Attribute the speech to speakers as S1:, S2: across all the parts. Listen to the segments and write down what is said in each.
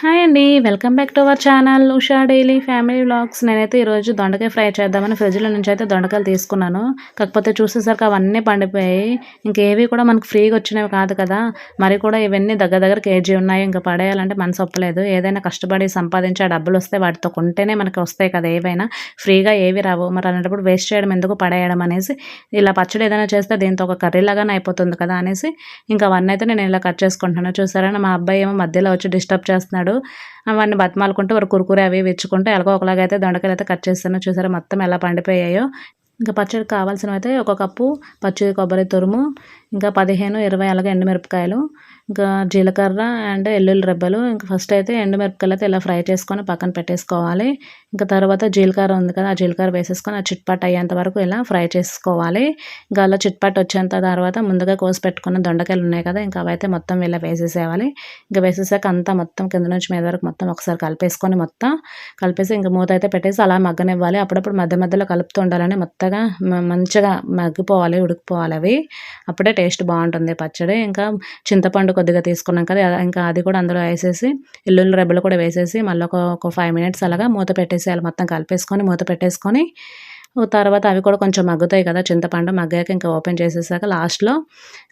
S1: Hi అండి. Welcome back to our channel Usha daily family vlogs. నేనైతే ఈరోజు దొండకాయ ఫ్రై చేద్దామని ఫ్రిడ్జ్‌లో నుంచి అయితే దొండకాయలు తీసుకున్నాను. కాకపోతే చూసేసరికి అవన్నీ పండిపోయాయి. ఇంకేవి కూడా మనకు ఫ్రీగా వచ్చినవి కాదు కదా! మరి కూడా ఇవన్నీ దగ్గర దగ్గర కేజీ ఉన్నాయి. ఇంక పడేయాలంటే మనసు ఒప్పలేదు. ఏదైనా కష్టపడి సంపాదించి ఆ డబ్బులొస్తే వాటితో కొంటేనే మనకి వస్తాయి కదా ఏవైనా. ఫ్రీగా ఏవి రావు. మరి అలాంటప్పుడు వేస్ట్ చేయడం ఎందుకు పడేయడం అనేసి ఇలా పచ్చడి ఏదైనా చేస్తే దీంతో ఒక కర్రీ లాగానే అయిపోతుంది కదా అనేసి ఇంకా అవన్నీ అయితే నేను ఇలా కట్ చేసుకుంటున్నాను. చూసారా మా అబ్బాయి ఏమో మధ్యలో వచ్చి డిస్టర్బ్ చేస్తున్నాడు. అవన్నీ బతిమాలుకుంటూ వారు కురుకురే అవి ఇవి ఇచ్చుకుంటూ ఎలాగో ఒకలాగైతే దొండకాయలు అయితే కట్ చేస్తాను. చూసారా మొత్తం ఎలా పండిపోయాయో. ఇంకా పచ్చడికి కావాల్సినవైతే ఒక కప్పు పచ్చి కొబ్బరి తురుము, ఇంకా 15, 20 అలాగే ఎండుమిరపకాయలు, ఇంకా జీలకర్ర అండ్ ఎల్లుల్లి రెబ్బలు. ఇంకా ఫస్ట్ అయితే ఎండుమిరపకాయలు అయితే ఇలా ఫ్రై చేసుకొని పక్కన పెట్టేసుకోవాలి. ఇంకా తర్వాత జీలకర్ర ఉంది కదా, ఆ జీలకర్ర వేసేసుకొని ఆ చిట్పట్ అయ్యేంత వరకు ఇలా ఫ్రై చేసుకోవాలి. ఇంకా అలా చిట్పట్ వచ్చేంత తర్వాత ముందుగా కోసి పెట్టుకున్న దొండకాయలు ఉన్నాయి కదా, ఇంకా అవైతే మొత్తం ఇలా వేసేసేయాలి. ఇంకా వేసేసాక అంతా మొత్తం కింద నుంచి మీద వరకు మొత్తం ఒకసారి కలిపేసుకొని మొత్తం కలిపేసి ఇంకా మూత అయితే పెట్టేసి అలా మగ్గనివ్వాలి. అప్పుడప్పుడు మధ్య మధ్యలో కలుపుతూ ఉండాలని మెత్తగా మంచిగా మగ్గిపోవాలి, ఉడికిపోవాలి అవి. అప్పుడే టేస్ట్ బాగుంటుంది పచ్చడి. ఇంకా చింతపండు కొద్దిగా తీసుకున్నాం కదా, ఇంకా అది కూడా అందులో వేసేసి ఎల్లుల్లి రెబ్బలు కూడా వేసేసి మళ్ళీ ఒక 5 మినిట్స్ అలాగా మూత పెట్టేసేయాలి. మొత్తం కలిపేసుకొని మూత పెట్టేసుకొని తర్వాత అవి కూడా కొంచెం మగ్గుతాయి కదా, చింతపండు మగ్గాక ఇంకా ఓపెన్ చేసేసాక లాస్ట్లో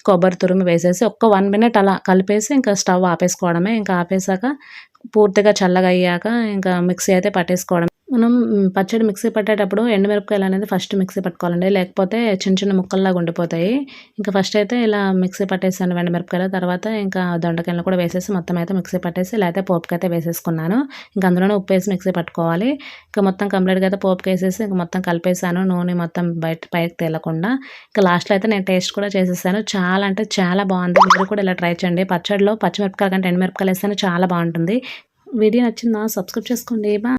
S1: కొబ్బరి తురుము వేసేసి ఒక్క 1 మినిట్ అలా కలిపేసి ఇంకా స్టవ్ ఆపేసుకోవడమే. ఇంకా ఆపేసాక పూర్తిగా చల్లగా అయ్యాక ఇంకా మిక్సీ అయితే పట్టేసుకోవడం. మనం పచ్చడి మిక్సీ పట్టేటప్పుడు ఎండుమిరపకాయలు అనేది ఫస్ట్ మిక్సీ పట్టుకోవాలండి, లేకపోతే చిన్న చిన్న ముక్కల్లాగా ఉండిపోతాయి. ఇంకా ఫస్ట్ అయితే ఇలా మిక్సీ పట్టేసాను ఎండుమిరపకాయలు. తర్వాత ఇంకా దొండకాయలను కూడా వేసేసి మొత్తం అయితే మిక్సీ పట్టేసి ఇలా అయితే పోపుకైతే వేసేసుకున్నాను. ఇంకా అందులోనే ఉప్పు వేసి మిక్సీ పట్టుకోవాలి. ఇంకా మొత్తం కంప్లీట్గా అయితే పోపుకి వేసేసి ఇంకా మొత్తం కలిపేసాను, నూనె మొత్తం పైకి తేలకుండా. ఇంకా లాస్ట్లో అయితే నేను టేస్ట్ కూడా చేసేసాను. చాలా అంటే చాలా బాగుంది. మీరు కూడా ఇలా ట్రై చేయండి. పచ్చడిలో పచ్చిమిరపకాయల కంటే ఎండుమిరపకాయలు వేస్తేనే చాలా బాగుంటుంది. వీడియో నచ్చిందా? సబ్స్క్రైబ్ చేసుకోండి. బాయ్.